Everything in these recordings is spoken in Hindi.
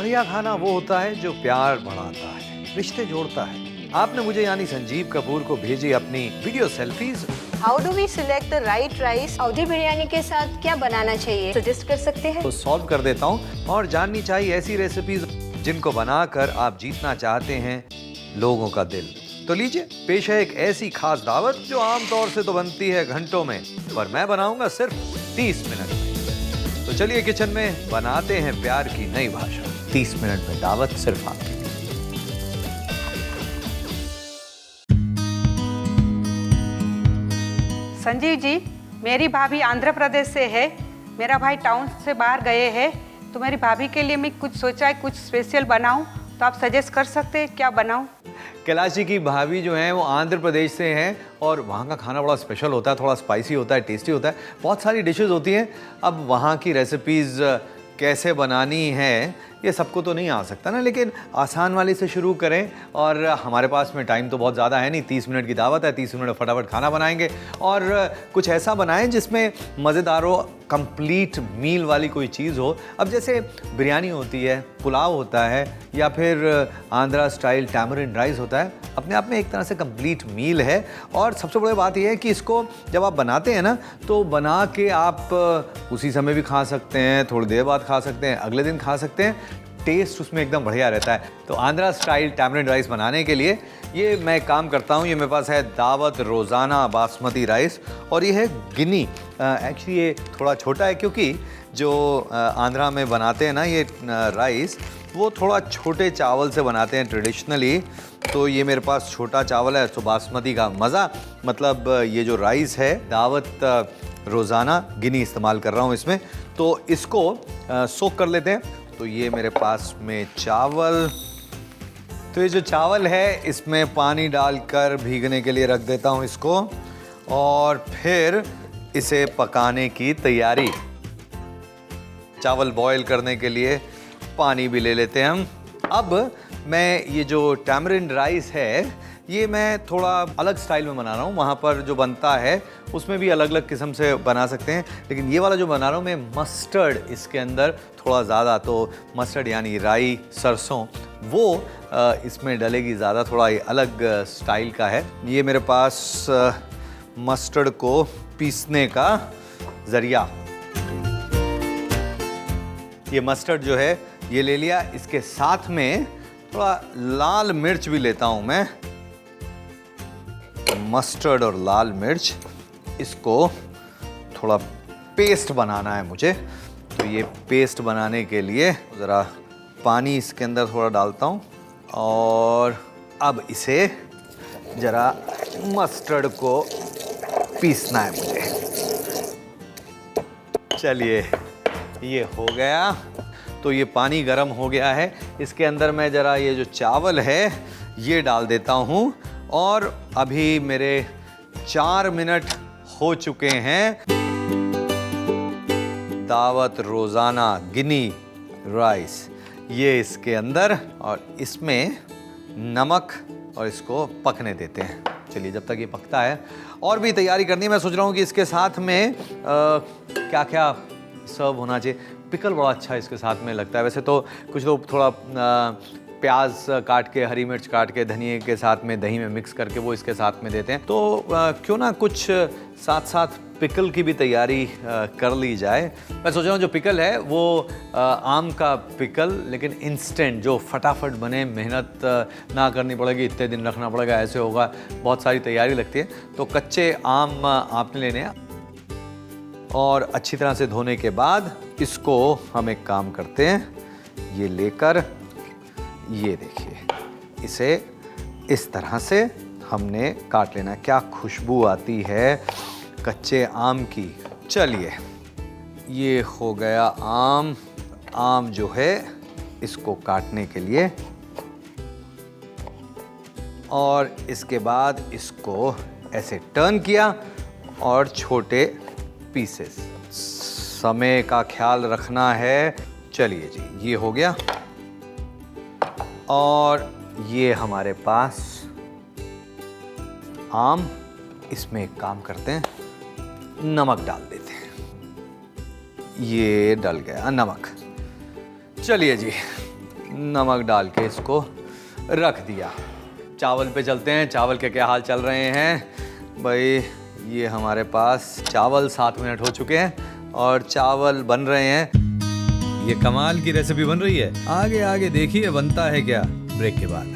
बढ़िया खाना वो होता है जो प्यार बढ़ाता है, रिश्ते जोड़ता है। आपने मुझे यानी संजीव कपूर को भेजी अपनी video selfies. How do we select the right rice? Awadhi biryani के साथ क्या बनाना चाहिए, सजेस्ट कर सकते हैं? तो सॉल्व कर देता हूँ और जाननी चाहिए ऐसी रेसिपीज जिनको बनाकर आप जीतना चाहते हैं लोगों का दिल। तो लीजिए पेश है एक ऐसी खास दावत जो आमतौर से तो बनती है घंटों में, पर मैं बनाऊंगा सिर्फ 30 मिनट में। तो चलिए किचन में बनाते हैं प्यार की नई भाषा। 30 मिनट में दावत सिर्फ आपकी। संजीव जी, मेरी भाभी आंध्र प्रदेश से है, मेरा भाई टाउन से बाहर गए हैं, तो मेरी भाभी के लिए मैं कुछ सोचा है, कुछ स्पेशल बनाऊं, तो आप सजेस्ट कर सकते हैं क्या बनाऊं? कैलाश जी की भाभी जो हैं वो आंध्र प्रदेश से हैं और वहाँ का खाना बड़ा स्पेशल होता है, थोड़ा स्पाइसी होता है, टेस्टी होता है, बहुत सारी डिशेस होती हैं। अब वहाँ की रेसिपीज़ कैसे बनानी है ये सबको तो नहीं आ सकता ना, लेकिन आसान वाली से शुरू करें। और हमारे पास में टाइम तो बहुत ज़्यादा है नहीं, 30 मिनट की दावत है, 30 मिनट में फटाफट खाना बनाएंगे और कुछ ऐसा बनाएं जिसमें मज़ेदार हो, कंप्लीट मील वाली कोई चीज़ हो। अब जैसे बिरयानी होती है, पुलाव होता है या फिर आंध्रा स्टाइल टैमरिंड राइस होता है, अपने आप में एक तरह से कंप्लीट मील है। और सबसे बड़ी बात यह है कि इसको जब आप बनाते हैं ना, तो बना के आप उसी समय भी खा सकते हैं, थोड़ी देर बाद खा सकते हैं, अगले दिन खा सकते हैं, टेस्ट उसमें एकदम बढ़िया रहता है। तो आंध्रा स्टाइल टैमरिंड राइस बनाने के लिए ये मैं काम करता हूँ। ये मेरे पास है दावत रोज़ाना बासमती राइस और ये है गिनी। एक्चुअली ये थोड़ा छोटा है क्योंकि जो आंध्रा में बनाते हैं ना ये राइस, वो थोड़ा छोटे चावल से बनाते हैं ट्रेडिशनली। तो ये मेरे पास छोटा चावल है, तो बासमती का मज़ा, मतलब ये जो राइस है दावत रोज़ाना गिनी इस्तेमाल कर रहा हूँ इसमें। तो इसको सोक कर लेते हैं। तो ये मेरे पास में चावल, तो ये जो चावल है इसमें पानी डालकर भीगने के लिए रख देता हूँ इसको और फिर इसे पकाने की तैयारी। चावल बॉईल करने के लिए पानी भी ले लेते हैं हम। अब मैं ये जो टैमरिंड राइस है ये मैं थोड़ा अलग स्टाइल में बना रहा हूँ। वहाँ पर जो बनता है उसमें भी अलग अलग किस्म से बना सकते हैं, लेकिन ये वाला जो बना रहा हूँ मैं, मस्टर्ड इसके अंदर थोड़ा ज़्यादा, तो मस्टर्ड यानी राई सरसों, वो इसमें डलेगी ज़्यादा, थोड़ा ये अलग स्टाइल का है। ये मेरे पास मस्टर्ड को पीसने का ज़रिया, ये मस्टर्ड जो है ये ले लिया। इसके साथ में थोड़ा लाल मिर्च भी लेता हूँ मैं। मस्टर्ड और लाल मिर्च, इसको थोड़ा पेस्ट बनाना है मुझे। तो ये पेस्ट बनाने के लिए ज़रा पानी इसके अंदर थोड़ा डालता हूँ और अब इसे ज़रा मस्टर्ड को पीसना है मुझे। चलिए ये हो गया। तो ये पानी गर्म हो गया है, इसके अंदर मैं ज़रा ये जो चावल है ये डाल देता हूँ और अभी मेरे 4 मिनट हो चुके हैं। दावत रोज़ाना गिनी राइस ये इसके अंदर, और इसमें नमक, और इसको पकने देते हैं। चलिए जब तक ये पकता है और भी तैयारी करनी है। मैं सोच रहा हूँ कि इसके साथ में क्या क्या सर्व होना चाहिए। पिकल बड़ा अच्छा इसके साथ में लगता है। वैसे तो कुछ लोग थोड़ा प्याज काट के, हरी मिर्च काट के, धनिए के साथ में दही में मिक्स करके वो इसके साथ में देते हैं। तो क्यों ना कुछ साथ साथ पिकल की भी तैयारी कर ली जाए। मैं सोच रहा हूँ जो पिकल है वो आम का पिकल, लेकिन इंस्टेंट, जो फटाफट बने, मेहनत ना करनी पड़ेगी, इतने दिन रखना पड़ेगा, ऐसे होगा, बहुत सारी तैयारी लगती है। तो कच्चे आम आपने लेने हैं और अच्छी तरह से धोने के बाद इसको हम एक काम करते हैं, ये लेकर, ये देखिए, इसे इस तरह से हमने काट लेना। क्या खुशबू आती है कच्चे आम की। चलिए ये हो गया आम। आम जो है इसको काटने के लिए, और इसके बाद इसको ऐसे टर्न किया और छोटे पीसेस। समय का ख्याल रखना है। चलिए जी ये हो गया। और ये हमारे पास आम, इसमें एक काम करते हैं, नमक डाल देते हैं। ये डल गया नमक। चलिए जी नमक डाल के इसको रख दिया। चावल पे चलते हैं, चावल के क्या हाल चल रहे हैं भाई। ये हमारे पास चावल 7 मिनट हो चुके हैं और चावल बन रहे हैं। ये कमाल की रेसिपी बन रही है। आगे आगे देखिए बनता है क्या ब्रेक के बाद।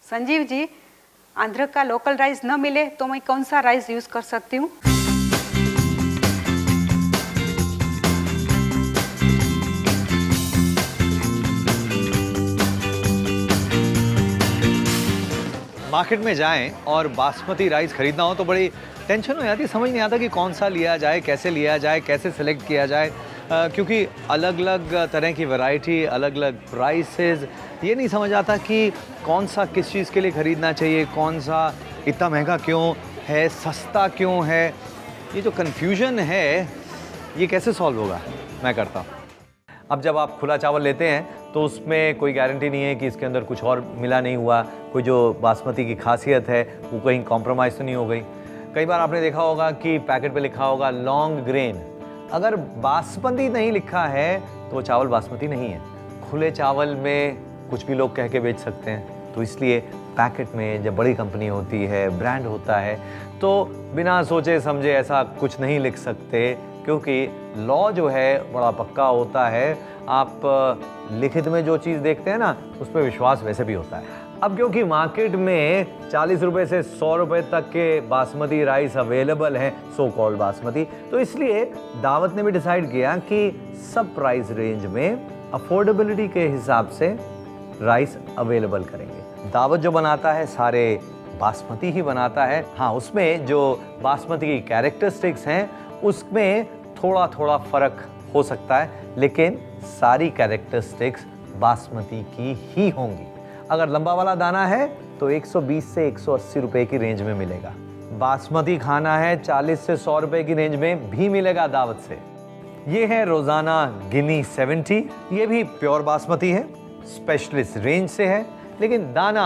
संजीव जी, आंध्र का लोकल राइस न मिले तो मैं कौन सा राइस यूज़ कर सकती हूँ? मार्केट में जाएं और बासमती राइस खरीदना हो तो बड़ी टेंशन हो जाती है, समझ नहीं आता कि कौन सा लिया जाए, कैसे सेलेक्ट किया जाए, क्योंकि अलग अलग तरह की वैरायटी, अलग अलग प्राइसेस, ये नहीं समझ आता कि कौन सा किस चीज़ के लिए ख़रीदना चाहिए, कौन सा इतना महंगा क्यों है, सस्ता क्यों है। ये जो कन्फ्यूजन है ये कैसे सॉल्व होगा, मैं करता हूँ। अब जब आप खुला चावल लेते हैं तो उसमें कोई गारंटी नहीं है कि इसके अंदर कुछ और मिला नहीं हुआ, कोई जो बासमती की खासियत है वो कहीं कॉम्प्रोमाइज़ तो नहीं हो गई। कई बार आपने देखा होगा कि पैकेट पे लिखा होगा लॉन्ग ग्रेन, अगर बासमती नहीं लिखा है तो वो चावल बासमती नहीं है। खुले चावल में कुछ भी लोग कह के बेच सकते हैं, तो इसलिए पैकेट में जब बड़ी कंपनी होती है, ब्रांड होता है, तो बिना सोचे समझे ऐसा कुछ नहीं लिख सकते, क्योंकि लॉ जो है बड़ा पक्का होता है। आप लिखित में जो चीज़ देखते हैं ना, उस पर विश्वास वैसे भी होता है। अब क्योंकि मार्केट में 40 रुपये से 100 रुपये तक के बासमती राइस अवेलेबल हैं, सो कॉल्ड बासमती, तो इसलिए दावत ने भी डिसाइड किया कि सब प्राइस रेंज में अफोर्डेबिलिटी के हिसाब से राइस अवेलेबल करेंगे। दावत जो बनाता है सारे बासमती ही बनाता है। हाँ, उसमें जो बासमती की कैरेक्टरिस्टिक्स हैं उसमें थोड़ा थोड़ा फ़र्क हो सकता है, लेकिन सारी कैरेक्टरिस्टिक्स बासमती की ही होंगी। अगर लंबा वाला दाना है तो 120 से 180 रुपए की रेंज में मिलेगा। बासमती खाना है 40 से 100 रुपए की रेंज में भी मिलेगा दावत से। ये है रोजाना गिनी 70, ये भी प्योर बासमती है, स्पेशलिस्ट रेंज से है, लेकिन दाना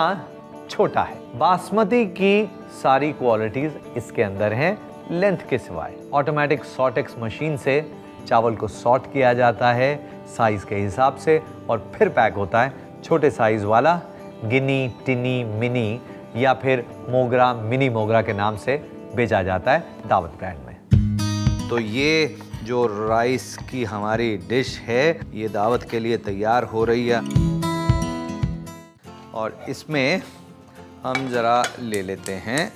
छोटा है। बासमती की सारी क्वालिटीज इसके अंदर हैं, लेंथ के सिवाय। ऑटोमेटिक सॉर्टेक्स मशीन से चावल को सॉर्ट किया जाता है साइज के हिसाब से, और फिर पैक होता है। छोटे साइज वाला गिनी, टिनी, मिनी या फिर मोगरा, मिनी मोगरा के नाम से बेचा जाता है दावत ब्रांड में। तो ये जो राइस की हमारी डिश है ये दावत के लिए तैयार हो रही है, और इसमें हम ज़रा ले लेते हैं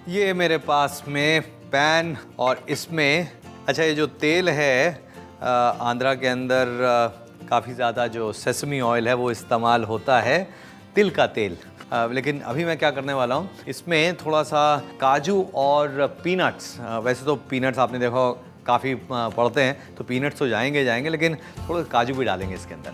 ये मेरे पास में पैन, और इसमें अच्छा ये जो तेल है आंध्रा के अंदर काफ़ी ज़्यादा जो सेसमी ऑयल है वो इस्तेमाल होता है, तिल का तेल। लेकिन अभी मैं क्या करने वाला हूँ, इसमें थोड़ा सा काजू और पीनट्स, वैसे तो पीनट्स आपने देखा काफ़ी पड़ते हैं, तो पीनट्स तो जाएंगे, लेकिन थोड़ा काजू भी डालेंगे इसके अंदर।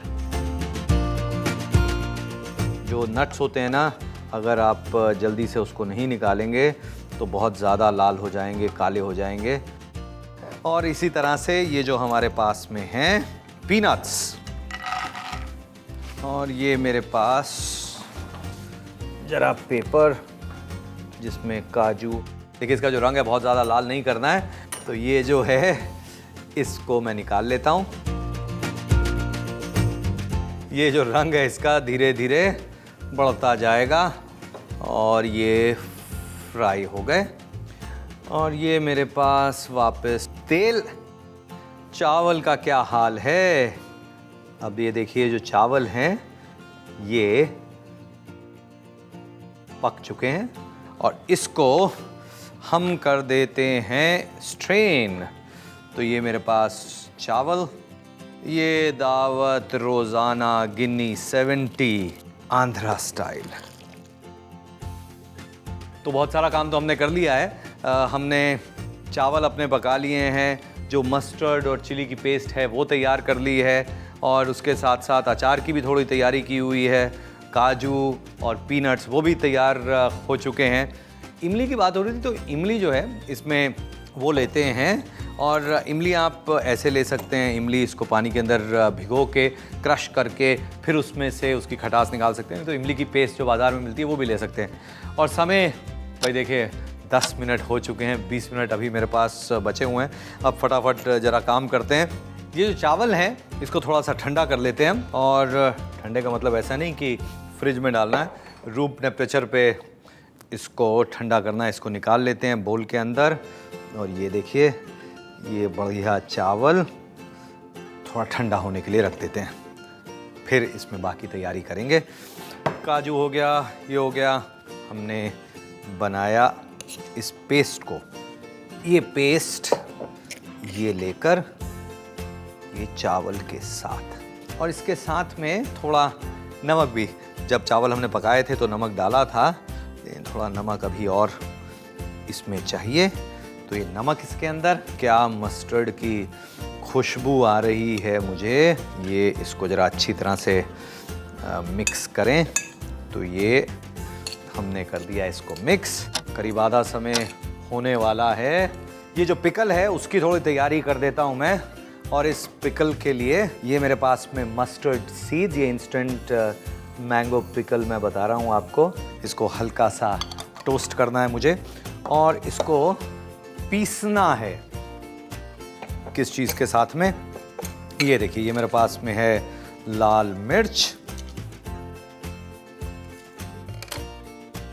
जो नट्स होते हैं ना, अगर आप जल्दी से उसको नहीं निकालेंगे तो बहुत ज़्यादा लाल हो जाएंगे, काले हो जाएंगे। और इसी तरह से ये जो हमारे पास में हैं पीनट्स, और ये मेरे पास ज़रा पेपर जिसमें काजू, देखिए इसका जो रंग है बहुत ज़्यादा लाल नहीं करना है, तो ये जो है इसको मैं निकाल लेता हूँ। ये जो रंग है इसका धीरे धीरे बढ़ता जाएगा, और ये फ्राई हो गए। और ये मेरे पास वापस तेल। चावल का क्या हाल है, अब ये देखिए जो चावल हैं ये पक चुके हैं, और इसको हम कर देते हैं स्ट्रेन। तो ये मेरे पास चावल, ये दावत रोज़ाना गिनी 70 आंध्रा स्टाइल। तो बहुत सारा काम तो हमने कर लिया है। हमने चावल अपने पका लिए हैं, जो मस्टर्ड और चिली की पेस्ट है वो तैयार कर ली है, और उसके साथ साथ अचार की भी थोड़ी तैयारी की हुई है। काजू और पीनट्स वो भी तैयार हो चुके हैं। इमली की बात हो रही थी, तो इमली जो है इसमें वो लेते हैं और इमली आप ऐसे ले सकते हैं, इमली इसको पानी के अंदर भिगो के क्रश करके फिर उसमें से उसकी खटास निकाल सकते हैं। तो इमली की पेस्ट जो बाज़ार में मिलती है वो भी ले सकते हैं। और समय भाई देखिए 10 मिनट हो चुके हैं, 20 मिनट अभी मेरे पास बचे हुए हैं। अब फटाफट ज़रा काम करते हैं। ये जो चावल हैं इसको थोड़ा सा ठंडा कर लेते हैं हम। और ठंडे का मतलब ऐसा नहीं कि फ्रिज में डालना है, रूम टेम्परेचर पे इसको ठंडा करना है। इसको निकाल लेते हैं बोल के अंदर। और ये देखिए ये बढ़िया चावल थोड़ा ठंडा होने के लिए रख देते हैं, फिर इसमें बाकी तैयारी करेंगे। काजू हो गया, ये हो गया, हमने बनाया इस पेस्ट को। ये पेस्ट ये लेकर ये चावल के साथ, और इसके साथ में थोड़ा नमक भी। जब चावल हमने पकाए थे तो नमक डाला था, लेकिन थोड़ा नमक अभी और इसमें चाहिए। तो ये नमक इसके अंदर, क्या मस्टर्ड की खुशबू आ रही है मुझे। ये इसको ज़रा अच्छी तरह से मिक्स करें। तो ये हमने कर दिया इसको मिक्स। करीब आधा समय होने वाला है। ये जो पिकल है उसकी थोड़ी तैयारी कर देता हूँ मैं। और इस पिकल के लिए ये मेरे पास में मस्टर्ड सीड्स, ये इंस्टेंट मैंगो पिकल मैं बता रहा हूँ आपको। इसको हल्का सा टोस्ट करना है मुझे और इसको पीसना है। किस चीज़ के साथ में, ये देखिए ये मेरे पास में है लाल मिर्च,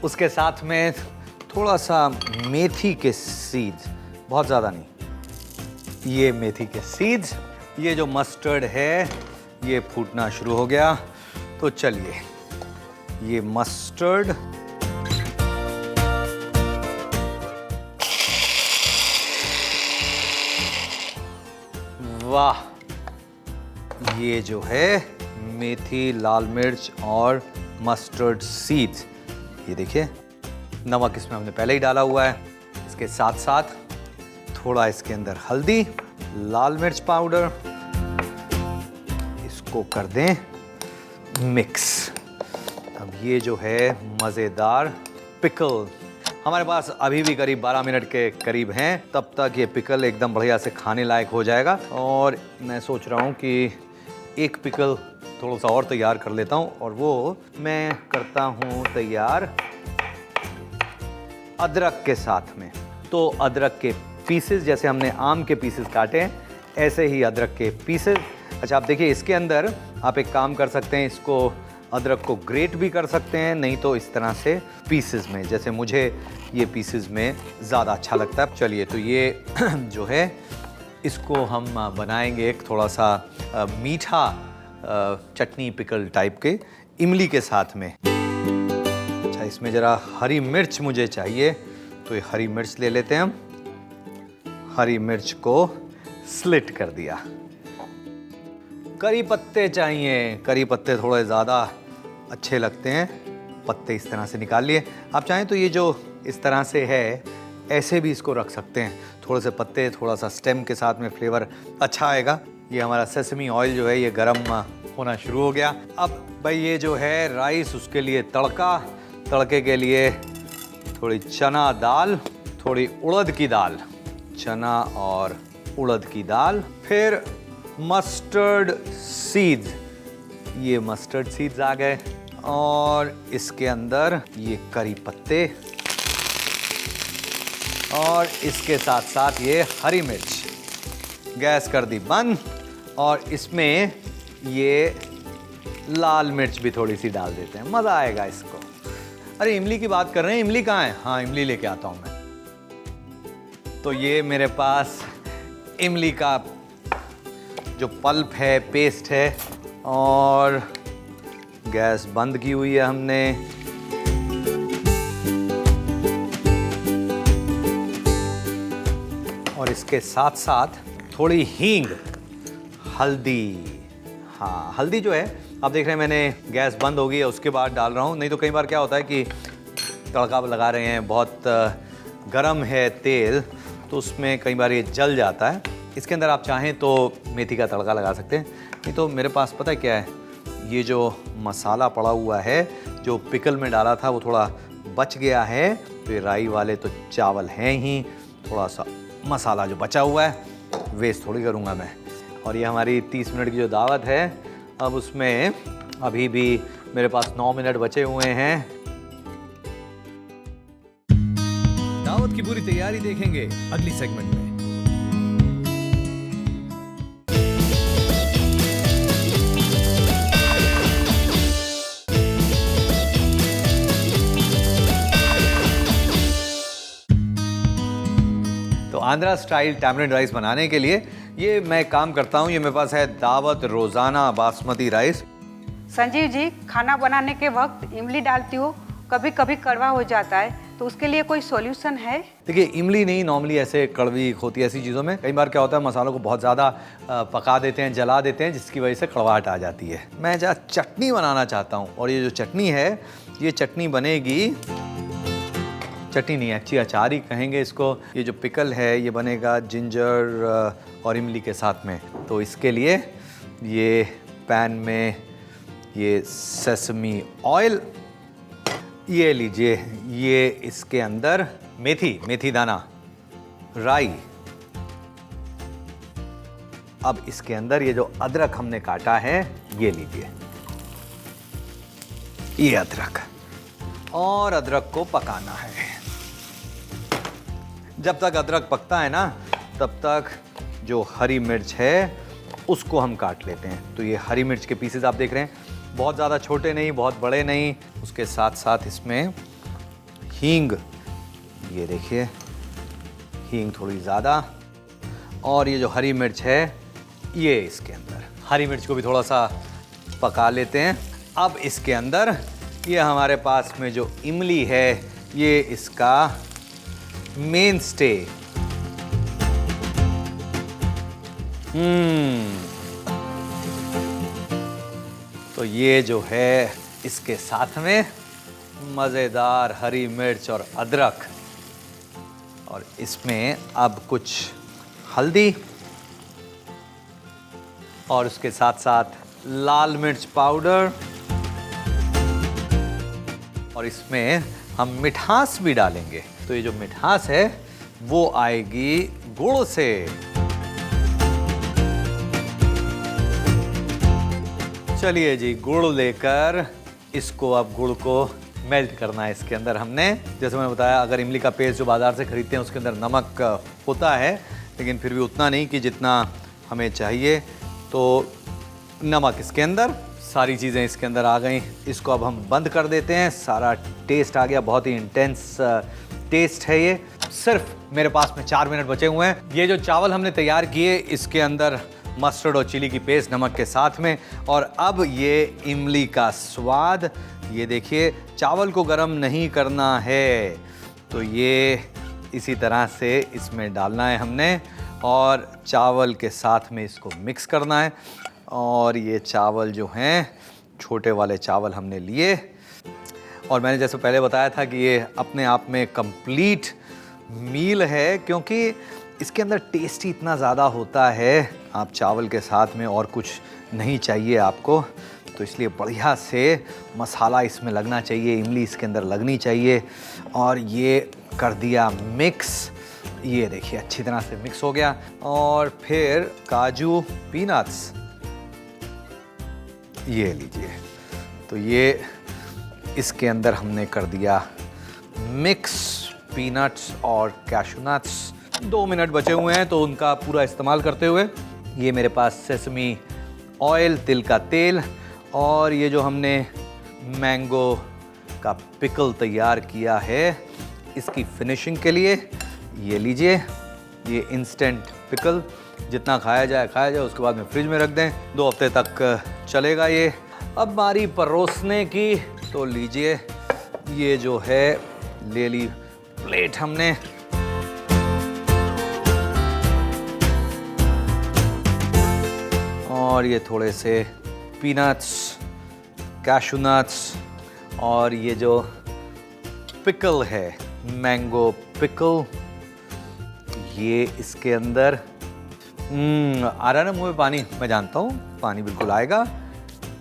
उसके साथ में थोड़ा सा मेथी के सीड्स, बहुत ज़्यादा नहीं, ये मेथी के सीड्स। ये जो मस्टर्ड है ये फूटना शुरू हो गया। तो चलिए ये मस्टर्ड वाह, ये जो है मेथी, लाल मिर्च और मस्टर्ड सीड्स, ये देखिए नमक इसमें हमने पहले ही डाला हुआ है। इसके साथ साथ थोड़ा इसके अंदर हल्दी, लाल मिर्च पाउडर, इसको कर दें मिक्स। अब ये जो है मज़ेदार पिकल हमारे पास अभी भी करीब 12 मिनट के करीब हैं। तब तक ये पिकल एकदम बढ़िया से खाने लायक हो जाएगा। और मैं सोच रहा हूँ कि एक पिकल थोड़ा सा और तैयार कर लेता हूँ, और वो मैं करता हूँ तैयार अदरक के साथ में। तो अदरक के पीसेस, जैसे हमने आम के पीसेस काटे हैं ऐसे ही अदरक के पीसेस। अच्छा आप देखिए इसके अंदर आप एक काम कर सकते हैं, इसको अदरक को ग्रेट भी कर सकते हैं, नहीं तो इस तरह से पीसेस में, जैसे मुझे ये पीसेस में ज़्यादा अच्छा लगता है। चलिए तो ये जो है इसको हम बनाएंगे एक थोड़ा सा मीठा चटनी पिकल टाइप के इमली के साथ में। अच्छा इसमें ज़रा हरी मिर्च मुझे चाहिए, तो ये हरी मिर्च ले लेते हैं हम। हरी मिर्च को स्लिट कर दिया। करी पत्ते चाहिए, करी पत्ते थोड़े ज़्यादा अच्छे लगते हैं, पत्ते इस तरह से निकाल लिए। आप चाहें तो ये जो इस तरह से है ऐसे भी इसको रख सकते हैं, थोड़े से पत्ते, थोड़ा सा स्टेम के साथ में फ्लेवर अच्छा आएगा। ये हमारा सेसमी ऑयल जो है ये गरम होना शुरू हो गया। अब भाई ये जो है राइस, उसके लिए तड़का, तड़के के लिए थोड़ी चना दाल, थोड़ी उड़द की दाल, चना और उड़द की दाल, फिर मस्टर्ड सीड्स, ये मस्टर्ड सीड्स आ गए, और इसके अंदर ये करी पत्ते, और इसके साथ साथ ये हरी मिर्च। गैस कर दी बंद, और इसमें ये लाल मिर्च भी थोड़ी सी डाल देते हैं, मज़ा आएगा इसको। अरे इमली की बात कर रहे हैं, इमली कहाँ है? हाँ इमली लेके आता हूँ मैं। तो ये मेरे पास इमली का जो पल्प है, पेस्ट है, और गैस बंद की हुई है हमने। और इसके साथ साथ थोड़ी हींग, हल्दी। हाँ हल्दी जो है आप देख रहे हैं मैंने गैस बंद हो गई है उसके बाद डाल रहा हूँ, नहीं तो कई बार क्या होता है कि तड़का लगा रहे हैं, बहुत गरम है तेल, तो उसमें कई बार ये जल जाता है। इसके अंदर आप चाहें तो मेथी का तड़का लगा सकते हैं, नहीं तो मेरे पास पता है क्या है, ये जो मसाला पड़ा हुआ है जो पिकल में डाला था वो थोड़ा बच गया है। तो ये राई वाले तो चावल हैं ही, थोड़ा सा मसाला जो बचा हुआ है वेस्ट थोड़ी करूँगा मैं। और ये हमारी 30 मिनट की जो दावत है, अब उसमें अभी भी मेरे पास 9 मिनट बचे हुए हैं। दावत की पूरी तैयारी देखेंगे अगली सेगमेंट में। तो आंध्रा स्टाइल टैमरिंड राइस बनाने के लिए ये मैं काम करता हूँ। ये मेरे पास है दावत रोज़ाना बासमती राइस। संजीव जी, खाना बनाने के वक्त इमली डालती हूँ, कभी कभी कड़वा हो जाता है, तो उसके लिए कोई सॉल्यूशन है? देखिए, इमली नहीं, नॉर्मली ऐसे कड़वी होती है ऐसी चीज़ों में। कई बार क्या होता है, मसालों को बहुत ज़्यादा पका देते हैं, जला देते हैं, जिसकी वजह से कड़वाहट आ जाती है। मैं जहाँ चटनी बनाना चाहता हूँ, और ये जो चटनी है, ये चटनी बनेगी, चटनी नहीं एक्चुअली अचार ही कहेंगे इसको। ये जो पिकल है ये बनेगा जिंजर और इमली के साथ में। तो इसके लिए ये पैन में ये सेसमी ऑयल, ये लीजिए, ये इसके अंदर मेथी दाना, राई। अब इसके अंदर ये जो अदरक हमने काटा है ये लीजिए, ये अदरक, और अदरक को पकाना है। जब तक अदरक पकता है ना, तब तक जो हरी मिर्च है उसको हम काट लेते हैं। तो ये हरी मिर्च के पीसेस आप देख रहे हैं, बहुत ज़्यादा छोटे नहीं, बहुत बड़े नहीं। उसके साथ साथ इसमें हींग, ये देखिए हींग थोड़ी ज़्यादा, और ये जो हरी मिर्च है ये इसके अंदर। हरी मिर्च को भी थोड़ा सा पका लेते हैं। अब इसके अंदर ये हमारे पास में जो इमली है, ये इसका मेन स्टे। तो ये जो है इसके साथ में मज़ेदार हरी मिर्च और अदरक, और इसमें अब कुछ हल्दी, और उसके साथ साथ लाल मिर्च पाउडर, और इसमें हम मिठास भी डालेंगे। तो ये जो मिठास है वो आएगी गुड़ से। चलिए जी, गुड़ लेकर इसको, अब गुड़ को मेल्ट करना है इसके अंदर। हमने जैसे मैंने बताया, अगर इमली का पेस्ट जो बाज़ार से खरीदते हैं उसके अंदर नमक होता है, लेकिन फिर भी उतना नहीं कि जितना हमें चाहिए। तो नमक इसके अंदर, सारी चीज़ें इसके अंदर आ गई। इसको अब हम बंद कर देते हैं। सारा टेस्ट आ गया, बहुत ही इंटेंस टेस्ट है ये। सिर्फ मेरे पास में 4 मिनट बचे हुए हैं। ये जो चावल हमने तैयार किए, इसके अंदर मस्टर्ड और चिली की पेस्ट नमक के साथ में, और अब ये इमली का स्वाद। ये देखिए, चावल को गर्म नहीं करना है, तो ये इसी तरह से इसमें डालना है हमने, और चावल के साथ में इसको मिक्स करना है। और ये चावल जो हैं, छोटे वाले चावल हमने लिए, और मैंने जैसे पहले बताया था कि ये अपने आप में कंप्लीट मील है, क्योंकि इसके अंदर टेस्ट ही इतना ज़्यादा होता है। आप चावल के साथ में और कुछ नहीं चाहिए आपको, तो इसलिए बढ़िया से मसाला इसमें लगना चाहिए, इमली इसके अंदर लगनी चाहिए। और ये कर दिया मिक्स, ये देखिए अच्छी तरह से मिक्स हो गया। और फिर काजू, पीनट्स, ये लीजिए, तो ये इसके अंदर हमने कर दिया मिक्स, पीनट्स और कैशू नट्स। 2 मिनट बचे हुए हैं, तो उनका पूरा इस्तेमाल करते हुए ये मेरे पास सेसमी ऑयल, तिल का तेल, और ये जो हमने मैंगो का पिकल तैयार किया है, इसकी फिनिशिंग के लिए ये लीजिए, ये इंस्टेंट पिकल। जितना खाया जाए, उसके बाद में फ्रिज में रख दें, 2 हफ्ते तक चलेगा ये। अब बारी परोसने की, तो लीजिए, ये जो है ले ली प्लेट हमने, और ये थोड़े से पीनट्स, कैशू नट्स, और ये जो पिकल है, मैंगो पिकल, ये इसके अंदर। आ रहा है ना मुंह में पानी, मैं जानता हूँ पानी बिल्कुल आएगा,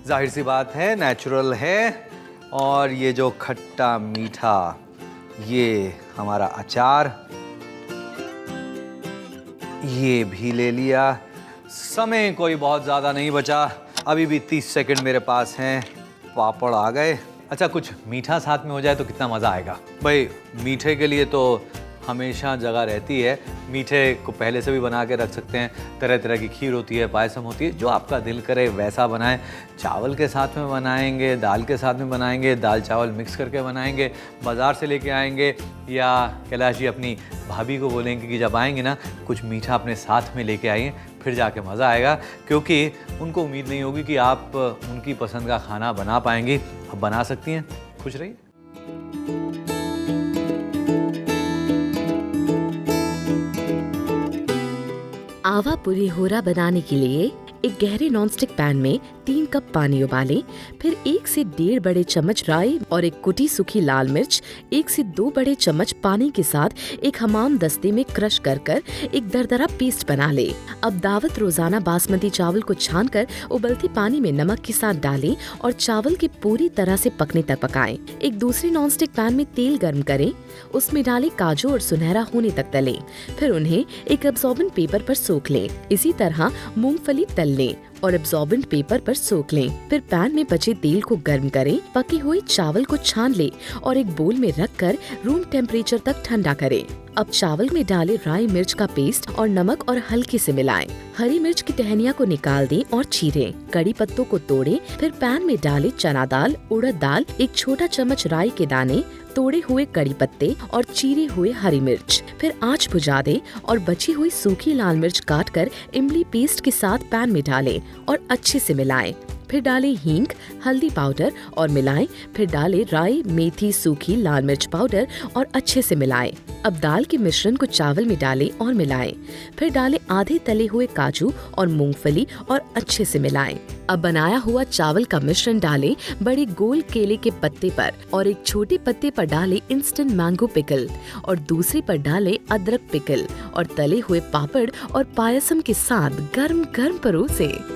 जाहिर सी बात है, नेचुरल है। और ये जो खट्टा मीठा, ये हमारा अचार, ये भी ले लिया। समय कोई बहुत ज़्यादा नहीं बचा, अभी भी 30 सेकंड मेरे पास हैं। पापड़ आ गए। अच्छा, कुछ मीठा साथ में हो जाए तो कितना मज़ा आएगा। भाई मीठे के लिए तो हमेशा जगह रहती है। मीठे को पहले से भी बना के रख सकते हैं। तरह तरह की खीर होती है, पायसम होती है, जो आपका दिल करे वैसा बनाएं। चावल के साथ में बनाएंगे, दाल के साथ में बनाएंगे, दाल चावल मिक्स करके बनाएंगे, बाज़ार से लेके आएंगे, या कैलाश जी अपनी भाभी को बोलेंगे कि जब आएंगे ना कुछ मीठा अपने साथ में लेके आइए, फिर जाके मज़ा आएगा। क्योंकि उनको उम्मीद नहीं होगी कि आप उनकी पसंद का खाना बना पाएंगी। अब बना सकती हैं। खुश रहिए। आवा पूरी होरा बनाने के लिए एक गहरे नॉनस्टिक पैन में 3 कप पानी उबालें, फिर 1 से 1.5 बड़े चम्मच राई और एक कुटी सूखी लाल मिर्च 1 से 2 बड़े चम्मच पानी के साथ एक हमाम दस्ते में क्रश कर एक दरदरा पेस्ट बना ले। अब दावत रोजाना बासमती चावल को छानकर उबलते पानी में नमक के साथ डालें और चावल के पूरी तरह से पकने तक पकाएं। एक दूसरे नॉनस्टिक पैन में तेल गर्म करें, उसमें डालें काजू और सुनहरा होने तक तलें, फिर उन्हें एक एब्जॉर्बेंट पेपर पर सोख लें। इसी तरह मूंगफली तल लें और एब्जॉर्बेंट पेपर पर सोख लें। फिर पैन में बचे तेल को गर्म करें, पके हुए चावल को छान लें और एक बोल में रखकर रूम टेम्परेचर तक ठंडा करें। अब चावल में डालें राई मिर्च का पेस्ट और नमक और हल्के से मिलाएं। हरी मिर्च की टहनियाँ को निकाल दें और चीरें। कड़ी पत्तों को तोड़ें, फिर पैन में डालें चना दाल, उड़द दाल, एक छोटा चम्मच राई के दाने, तोड़े हुए कड़ी पत्ते और चीरे हुए हरी मिर्च। फिर आंच बुझा दें और बची हुई सूखी लाल मिर्च काटकर इमली पेस्ट के साथ पैन में डालें और अच्छे से मिलाएं। फिर डालें हींग, हल्दी पाउडर और मिलाएं। फिर डालें राई, मेथी, सूखी लाल मिर्च पाउडर और अच्छे से मिलाएं। अब दाल के मिश्रण को चावल में डालें और मिलाएं। फिर डालें आधे तले हुए काजू और मूंगफली और अच्छे से मिलाएं। अब बनाया हुआ चावल का मिश्रण डालें बड़े गोल केले के पत्ते पर और एक छोटे पत्ते पर डालें इंस्टेंट मैंगो पिकल और दूसरे पर डालें अदरक पिकल और तले हुए पापड़ और पायसम के साथ गर्म गर्म परोसें।